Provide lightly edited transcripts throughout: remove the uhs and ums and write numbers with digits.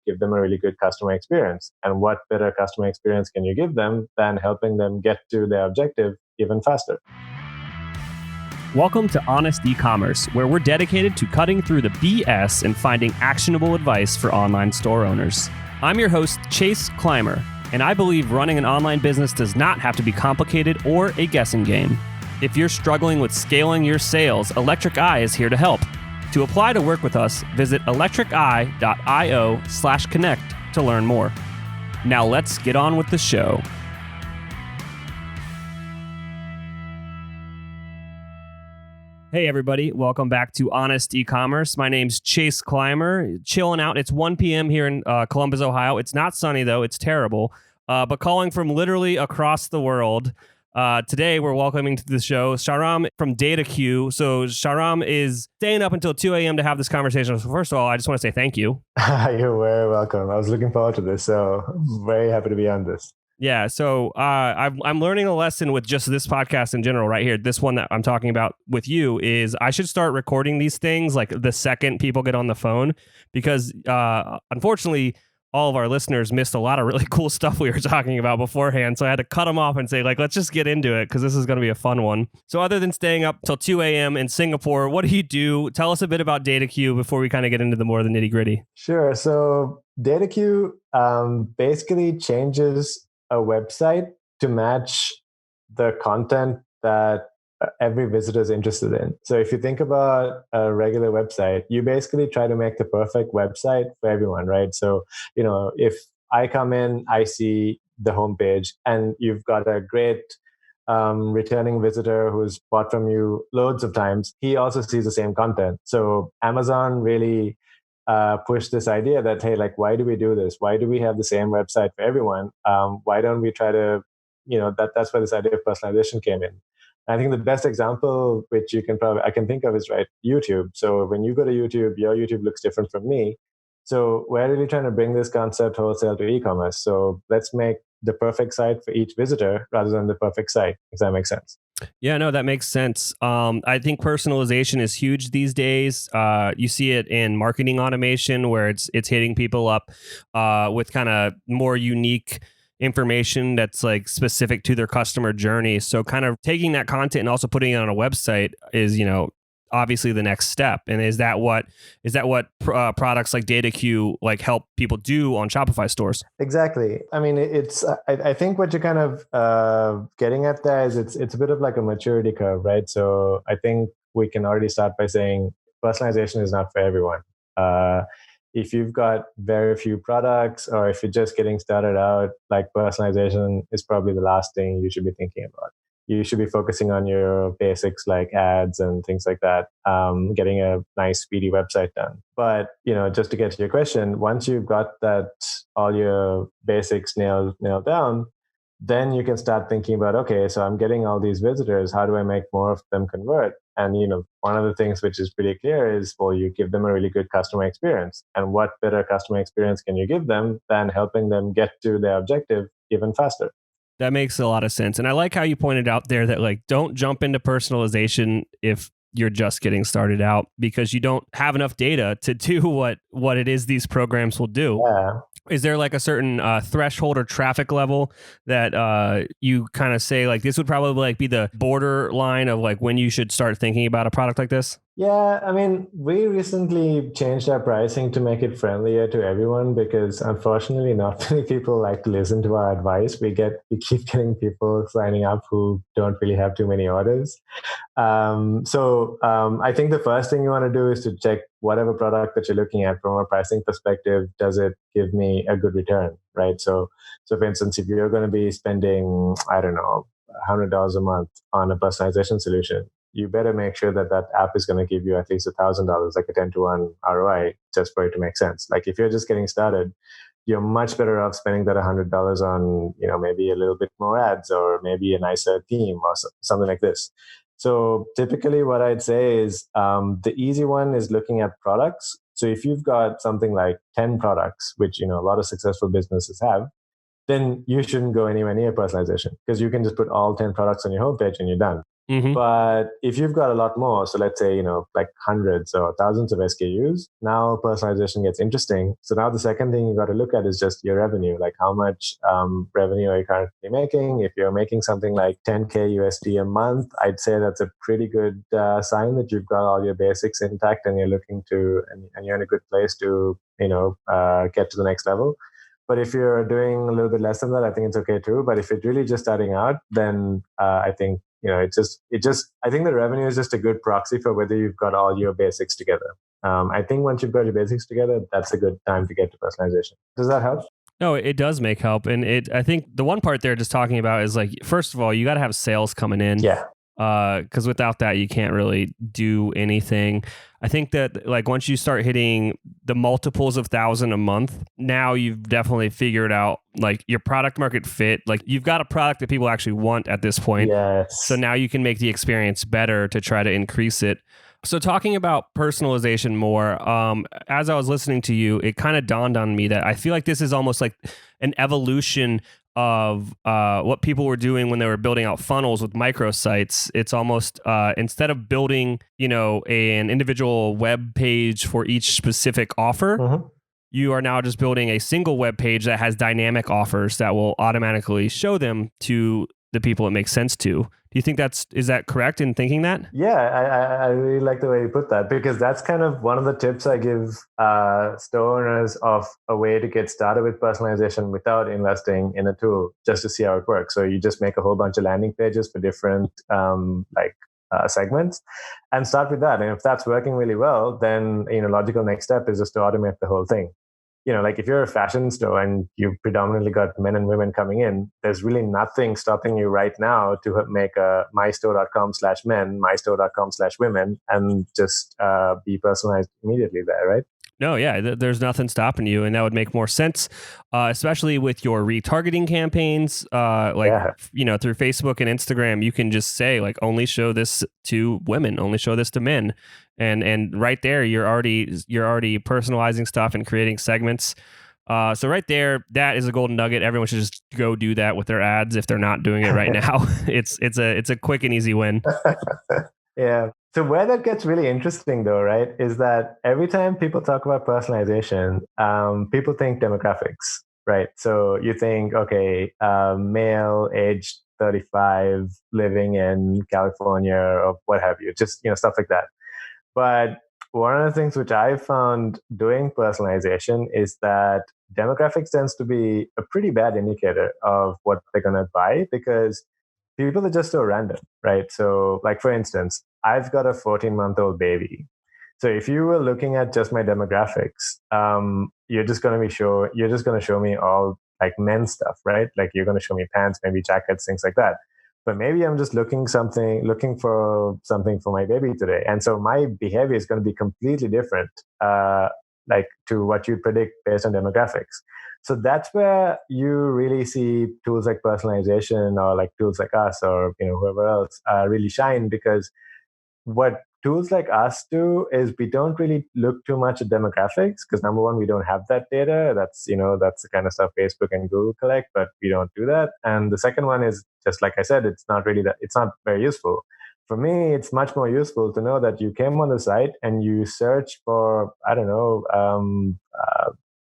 give them a really good customer experience. And what better customer experience can you give them than helping them get to their objective even faster? Welcome to Honest E-Commerce, where we're dedicated to cutting through the BS and finding actionable advice for online store owners. I'm your host, Chase Clymer, and I believe running an online business does not have to be complicated or a guessing game. If you're struggling with scaling your sales, Electric Eye is here to help. To apply to work with us, visit electriceye.io/connect to learn more. Now let's get on with the show. Hey everybody, welcome back to Honest E-Commerce. My name's Chase Clymer, chilling out. It's 1 p.m. here in Columbus, Ohio. It's not sunny though, it's terrible, but calling from literally across the world. Today we're welcoming to the show Shahram from DataCue. So Shahram is staying up until 2 a.m. to have this conversation. So first of all, I just want to say thank you. You're very welcome. I was looking forward to this, so I'm very happy to be on this. Yeah, so I'm learning a lesson with just this podcast in general right here. This one that I'm talking about with you is I should start recording these things like the second people get on the phone, because unfortunately, all of our listeners missed a lot of really cool stuff we were talking about beforehand. So I had to cut them off and say, like, let's just get into it because this is going to be a fun one. So other than staying up till 2 a.m. in Singapore, what do you do? Tell us a bit about DataCue before we kind of get into the more of the nitty gritty. Sure. So DataCue basically changes a website to match the content that every visitor is interested in. So if you think about a regular website, you basically try to make the perfect website for everyone, right? So, if I come in, I see the homepage and you've got a great returning visitor who's bought from you loads of times, he also sees the same content. So Amazon really push this idea that, hey, like, why do we do this? Why do we have the same website for everyone? Why don't we try to, that's where this idea of personalization came in. I think the best example, which I can think of is YouTube. So when you go to YouTube, your YouTube looks different from me. So we're really trying to bring this concept wholesale to e-commerce. So let's make the perfect site for each visitor rather than the perfect site, if that makes sense. Yeah, no, that makes sense. I think personalization is huge these days. You see it in marketing automation where it's hitting people up with kind of more unique information that's like specific to their customer journey. So kind of taking that content and also putting it on a website is, obviously the next step. And is that what products like DataCue like help people do on Shopify stores? Exactly. I mean, I think what you're kind of getting at there is it's a bit of like a maturity curve, right? So I think we can already start by saying personalization is not for everyone. If you've got very few products or if you're just getting started out, like, personalization is probably the last thing you should be thinking about. You should be focusing on your basics like ads and things like that, getting a nice, speedy website done. But, just to get to your question, once you've got that, all your basics nailed down, then you can start thinking about, okay, so I'm getting all these visitors. How do I make more of them convert? And, one of the things which is pretty clear is, well, you give them a really good customer experience. And what better customer experience can you give them than helping them get to their objective even faster? That makes a lot of sense. And I like how you pointed out there that, like, don't jump into personalization if you're just getting started out, because you don't have enough data to do what it is these programs will do. Yeah. Is there like a certain threshold or traffic level that you kind of say, like, this would probably like be the borderline of like when you should start thinking about a product like this? Yeah, I mean, we recently changed our pricing to make it friendlier to everyone because unfortunately not many people like to listen to our advice. We keep getting people signing up who don't really have too many orders. So I think the first thing you want to do is to check whatever product that you're looking at from a pricing perspective. Does it give me a good return, right? So for instance, if you're going to be spending, I don't know, $100 a month on a personalization solution, you better make sure that app is going to give you at least $1,000, like a 10-to-1 ROI, just for it to make sense. Like, if you're just getting started, you're much better off spending that $100 on, maybe a little bit more ads or maybe a nicer theme or something like this. So typically what I'd say is the easy one is looking at products. So if you've got something like 10 products, which, a lot of successful businesses have, then you shouldn't go anywhere near personalization because you can just put all 10 products on your homepage and you're done. Mm-hmm. But if you've got a lot more, so let's say, like hundreds or thousands of SKUs, now personalization gets interesting. So now the second thing you got to look at is just your revenue. Like how much revenue are you currently making? If you're making something like 10K USD a month, I'd say that's a pretty good sign that you've got all your basics intact and you're looking to, and you're in a good place to, get to the next level. But if you're doing a little bit less than that, I think it's okay too. But if it's really just starting out, then I think I think the revenue is just a good proxy for whether you've got all your basics together. I think once you've got your basics together, that's a good time to get to personalization. Does that help? No, it does make help. And I think the one part they're just talking about is like, first of all, you got to have sales coming in. Yeah. Because without that, you can't really do anything. I think that like once you start hitting the multiples of 1,000 a month, now you've definitely figured out like your product market fit. Like you've got a product that people actually want at this point. Yes. So now you can make the experience better to try to increase it. So talking about personalization more, as I was listening to you, it kind of dawned on me that I feel like this is almost like an evolution of what people were doing when they were building out funnels with microsites. It's almost instead of building, an individual web page for each specific offer, Mm-hmm. you are now just building a single web page that has dynamic offers that will automatically show them to the people it makes sense to. Do you think is that correct in thinking that? Yeah, I really like the way you put that, because that's kind of one of the tips I give store owners of a way to get started with personalization without investing in a tool, just to see how it works. So you just make a whole bunch of landing pages for different segments and start with that. And if that's working really well, then logical next step is just to automate the whole thing. Like if you're a fashion store and you've predominantly got men and women coming in, there's really nothing stopping you right now to make a mystore.com/men, mystore.com/women, and just be personalized immediately there, right? No, yeah, there's nothing stopping you, and that would make more sense, especially with your retargeting campaigns. Through Facebook and Instagram, you can just say like, only show this to women, only show this to men, and right there, you're already personalizing stuff and creating segments. So right there, that is a golden nugget. Everyone should just go do that with their ads if they're not doing it right now. It's a quick and easy win. Yeah. So where that gets really interesting though, right, is that every time people talk about personalization, people think demographics, right? So you think, okay, male, aged 35, living in California or what have you, just, stuff like that. But one of the things which I found doing personalization is that demographics tends to be a pretty bad indicator of what they're going to buy, because people are just so random, right? So like, for instance, I've got a 14-month-old baby. So if you were looking at just my demographics, you're just going to show me all like men's stuff, right? Like you're going to show me pants, maybe jackets, things like that. But maybe I'm just looking for something for my baby today. And so my behavior is going to be completely different, like to what you predict based on demographics. So that's where you really see tools like personalization, or like tools like us, or whoever else really shine, because what tools like us do is we don't really look too much at demographics, because number one, we don't have that data. That's the kind of stuff Facebook and Google collect, but we don't do that. And the second one is, just like I said, it's not very useful. For me, it's much more useful to know that you came on the site and you search for, I don't know,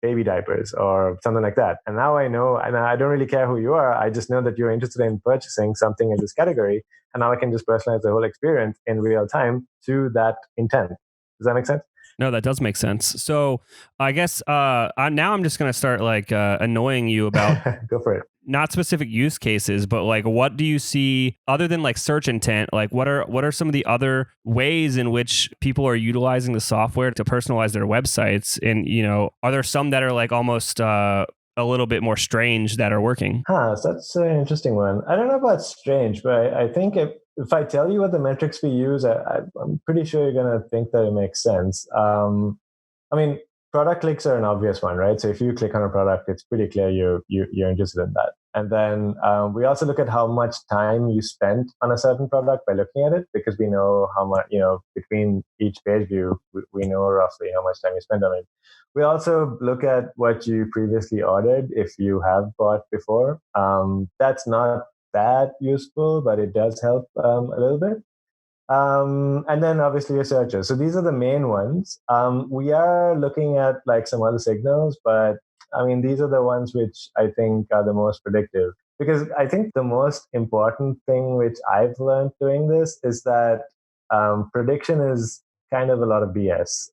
baby diapers or something like that. And now I know, and I don't really care who you are. I just know that you're interested in purchasing something in this category. And now I can just personalize the whole experience in real time to that intent. Does that make sense? No, that does make sense. So I guess now I'm just going to start like annoying you about Go for it. Not specific use cases, but like, what do you see other than like search intent? Like what are some of the other ways in which people are utilizing the software to personalize their websites? And, are there some that are like almost a little bit more strange that are working? So that's an interesting one. I don't know about strange, but I think if I tell you what the metrics we use, I'm pretty sure you're going to think that it makes sense. Product clicks are an obvious one, right? So if you click on a product, it's pretty clear you're interested in that. And then we also look at how much time you spent on a certain product by looking at it, because we know how much, between each page view, we know roughly how much time you spent on it. We also look at what you previously ordered if you have bought before. That's not that useful, but it does help a little bit. And then obviously your searches. So these are the main ones. We are looking at like some other signals, but I mean, these are the ones which I think are the most predictive. Because I think the most important thing which I've learned doing this is that prediction is kind of a lot of BS.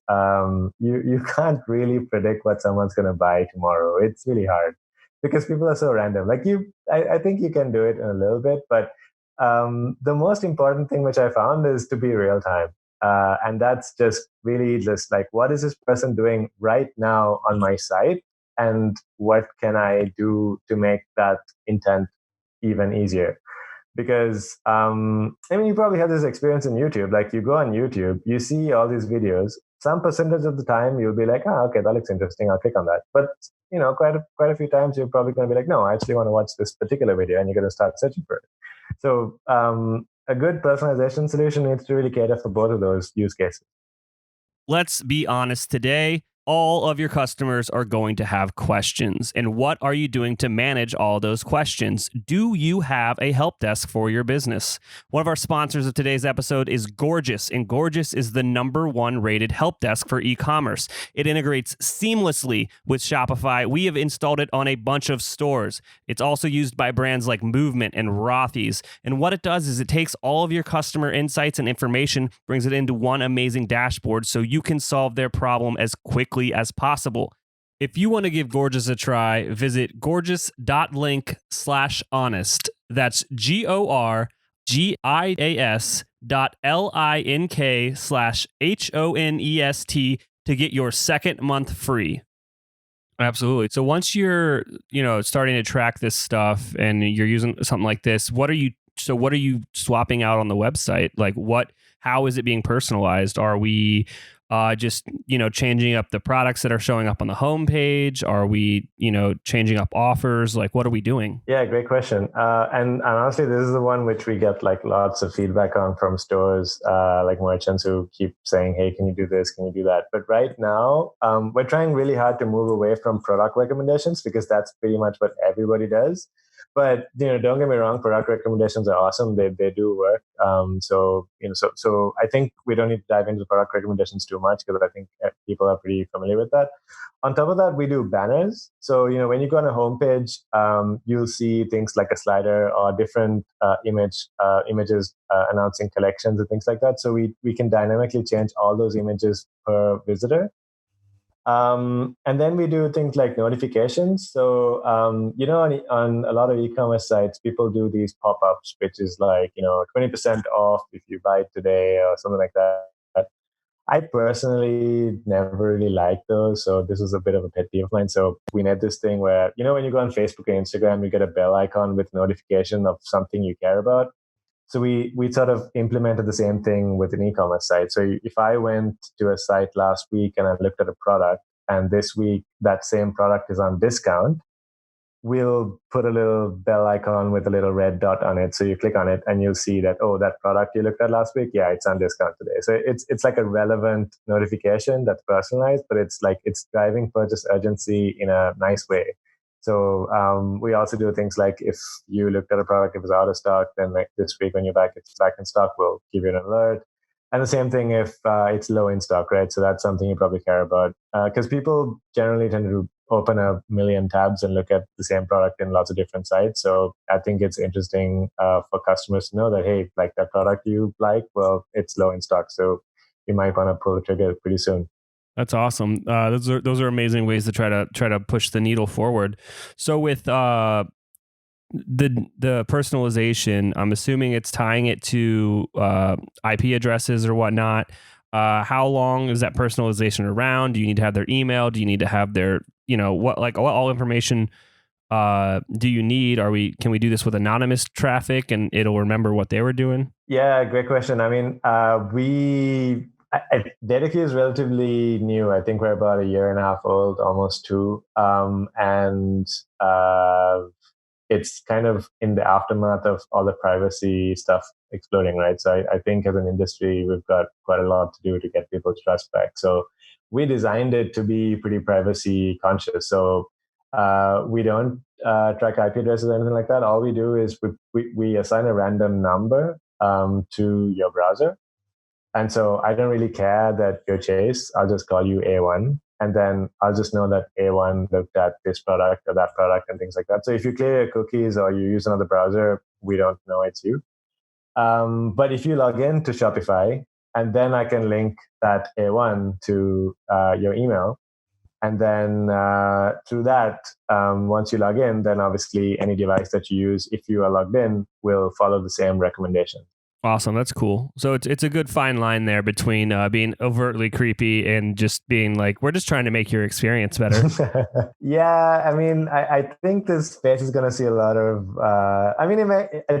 You can't really predict what someone's going to buy tomorrow. It's really hard because people are so random. Like I think you can do it in a little bit, but the most important thing which I found is to be real time. And that's just really just like, what is this person doing right now on my site? And what can I do to make that intent even easier? Because, I mean, you probably have this experience in YouTube. Like you go on YouTube, you see all these videos. Some percentage of the time you'll be like, oh, okay, that looks interesting. I'll click on that. But, quite a few times you're probably going to be like, no, I actually want to watch this particular video, and you're going to start searching for it. So a good personalization solution needs to really cater for both of those use cases. Let's be honest today. All of your customers are going to have questions. And what are you doing to manage all those questions? Do you have a help desk for your business? One of our sponsors of today's episode is Gorgias, and Gorgias is the #1 rated help desk for e-commerce. It integrates seamlessly with Shopify. We have installed it on a bunch of stores. It's also used by brands like Movement and Rothy's. And what it does is it takes all of your customer insights and information, brings it into one amazing dashboard so you can solve their problem as quickly as possible. If you want to give Gorgias a try, visit gorgias.link/honest. That's GORGIAS.link/HONEST to get your second month free. Absolutely. So once you're, starting to track this stuff and you're using something like this, what are you swapping out on the website? Like how is it being personalized? Are we just, changing up the products that are showing up on the homepage? Are we, changing up offers? Like, what are we doing? Yeah, great question. And honestly, this is the one which we get like lots of feedback on from stores, like merchants who keep saying, hey, can you do this? Can you do that? But right now, we're trying really hard to move away from product recommendations because that's pretty much what everybody does. But don't get me wrong, product recommendations are awesome. They do work. So I think we don't need to dive into product recommendations too much because I think people are pretty familiar with that. On top of that, we do banners. So when you go on a homepage, you'll see things like a slider or different images announcing collections and things like that. So we can dynamically change all those images per visitor. And then we do things like notifications. So, on a lot of e-commerce sites, people do these pop-ups, which is like, 20% off if you buy it today or something like that. I personally never really liked those. So this is a bit of a pet peeve of mine. So we made this thing where, when you go on Facebook and Instagram, you get a bell icon with notification of something you care about. So we sort of implemented the same thing with an e-commerce site. So if I went to a site last week and I looked at a product, and this week that same product is on discount, we'll put a little bell icon with a little red dot on it. So you click on it and you'll see that, that product you looked at last week, yeah, it's on discount today. So it's like a relevant notification that's personalized, but it's driving purchase urgency in a nice way. So we also do things like if you looked at a product, if it's out of stock, then like this week when it's back in stock, we'll give you an alert. And the same thing if it's low in stock, right? So that's something you probably care about because people generally tend to open a million tabs and look at the same product in lots of different sites. So I think it's interesting for customers to know that, hey, like that product you like, well, it's low in stock. So you might want to pull the trigger pretty soon. That's awesome. Those are amazing ways to try to push the needle forward. So with the personalization, I'm assuming it's tying it to IP addresses or whatnot. How long is that personalization around? Do you need to have their email? Do you need to have their what all information do you need? Can we do this with anonymous traffic and it'll remember what they were doing? Yeah, great question. I mean, DataCue is relatively new. I think we're about 1.5 years old, almost 2. And it's kind of in the aftermath of all the privacy stuff exploding, right? So I think as an industry, we've got quite a lot to do to get people's trust back. So we designed it to be pretty privacy conscious. So we don't track IP addresses or anything like that. All we do is we assign a random number to your browser. And so I don't really care that you're Chase. I'll just call you A1. And then I'll just know that A1 looked at this product or that product and things like that. So if you clear your cookies or you use another browser, we don't know it's you. But if you log in to Shopify, and then I can link that A1 to your email. And then through that, once you log in, then obviously any device that you use, if you are logged in, will follow the same recommendation. Awesome. That's cool. So it's a good fine line there between being overtly creepy and just being like, we're just trying to make your experience better. Yeah. I mean, I think this space is going to see a lot of, I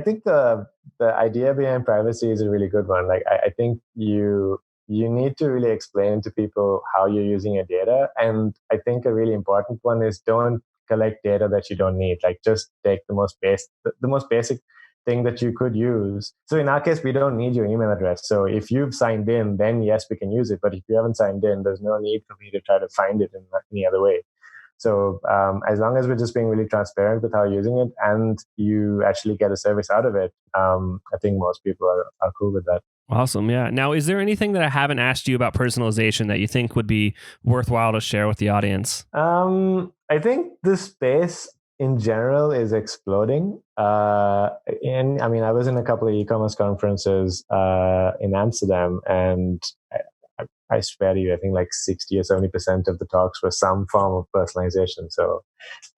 think the idea behind privacy is a really good one. Like, I think you need to really explain to people how you're using your data. And I think a really important one is don't collect data that you don't need. Like, just take the most basic thing that you could use. So in our case, we don't need your email address. So if you've signed in, then yes, we can use it. But if you haven't signed in, there's no need for me to try to find it in any other way. So as long as we're just being really transparent with how you're using it and you actually get a service out of it, I think most people are cool with that. Awesome. Yeah. Now, is there anything that I haven't asked you about personalization that you think would be worthwhile to share with the audience? I think the space in general is exploding. And I mean, I was in a couple of e-commerce conferences in Amsterdam, and I swear to you, I think like 60 or 70% of the talks were some form of personalization. So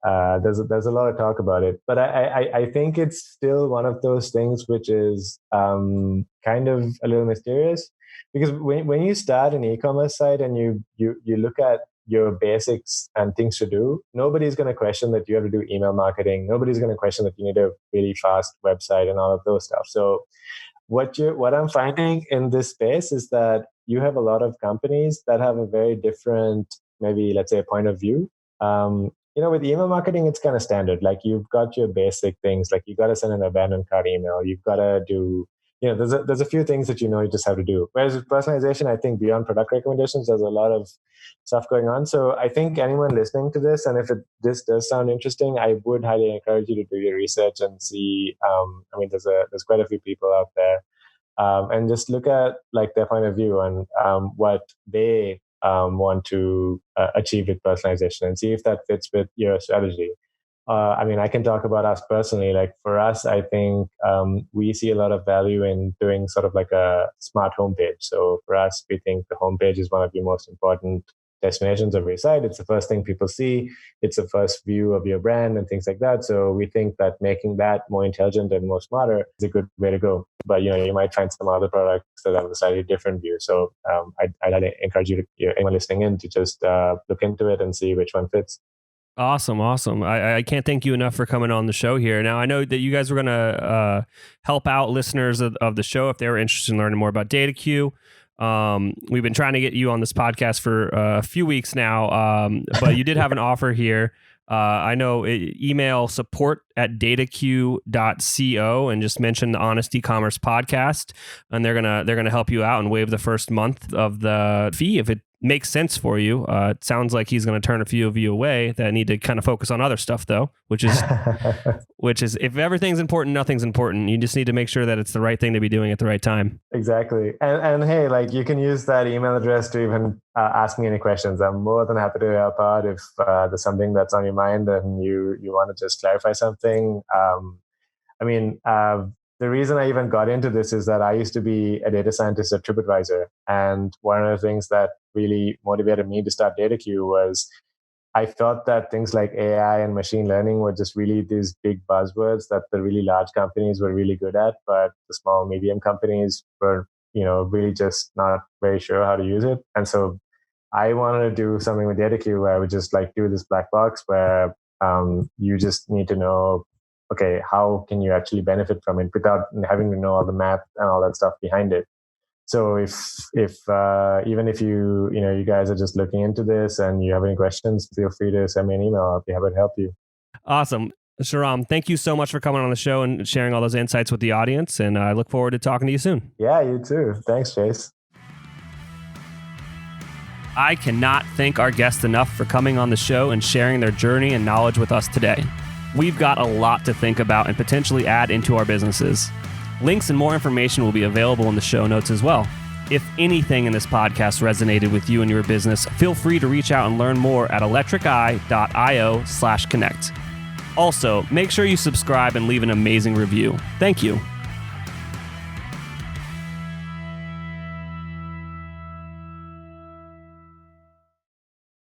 there's a lot of talk about it, but I think it's still one of those things which is kind of a little mysterious, because when you start an e-commerce site and you look at your basics and things to do, nobody's going to question that you have to do email marketing. Nobody's going to question that you need a really fast website and all of those stuff. So what I'm finding in this space is that you have a lot of companies that have a very different, maybe let's say, point of view. With email marketing, it's kind of standard. Like, you've got your basic things, like you got to send an abandoned cart email. You've got to do, there's a few things that you just have to do. Whereas with personalization, I think beyond product recommendations, there's a lot of stuff going on. So I think anyone listening to this, and if this does sound interesting, I would highly encourage you to do your research and see. There's quite a few people out there, and just look at like their point of view and what they want to achieve with personalization, and see if that fits with your strategy. I can talk about us personally. Like, for us, I think we see a lot of value in doing sort of like a smart homepage. So for us, we think the homepage is one of the most important destinations of your site. It's the first thing people see. It's the first view of your brand and things like that. So we think that making that more intelligent and more smarter is a good way to go. But you might find some other products that have a slightly different view. So I'd encourage anyone listening in to just look into it and see which one fits. Awesome. I can't thank you enough for coming on the show here. Now, I know that you guys were going to help out listeners of the show if they were interested in learning more about DataCue. We've been trying to get you on this podcast for a few weeks now, but you did have an offer here. I know email support@datacue.co and just mention the Honest E-commerce podcast, and they're gonna help you out and waive the first month of the fee if it makes sense for you. It sounds like he's going to turn a few of you away that need to kind of focus on other stuff, though, which is if everything's important, nothing's important. You just need to make sure that it's the right thing to be doing at the right time. Exactly. And hey, like, you can use that email address to even ask me any questions. I'm more than happy to help out if there's something that's on your mind and you want to just clarify something. The reason I even got into this is that I used to be a data scientist at TripAdvisor. And one of the things that really motivated me to start DataCue was I thought that things like AI and machine learning were just really these big buzzwords that the really large companies were really good at, but the small, medium companies were, really just not very sure how to use it. And so I wanted to do something with DataCue where I would just like do this black box where you just need to know, okay, how can you actually benefit from it without having to know all the math and all that stuff behind it? So if even if you guys are just looking into this and you have any questions, feel free to send me an email. I'll be happy to help you. Awesome. Shahram, thank you so much for coming on the show and sharing all those insights with the audience. And I look forward to talking to you soon. Yeah, you too. Thanks, Chase. I cannot thank our guests enough for coming on the show and sharing their journey and knowledge with us today. We've got a lot to think about and potentially add into our businesses. Links and more information will be available in the show notes as well. If anything in this podcast resonated with you and your business, feel free to reach out and learn more at electriceye.io/connect. Also, make sure you subscribe and leave an amazing review. Thank you.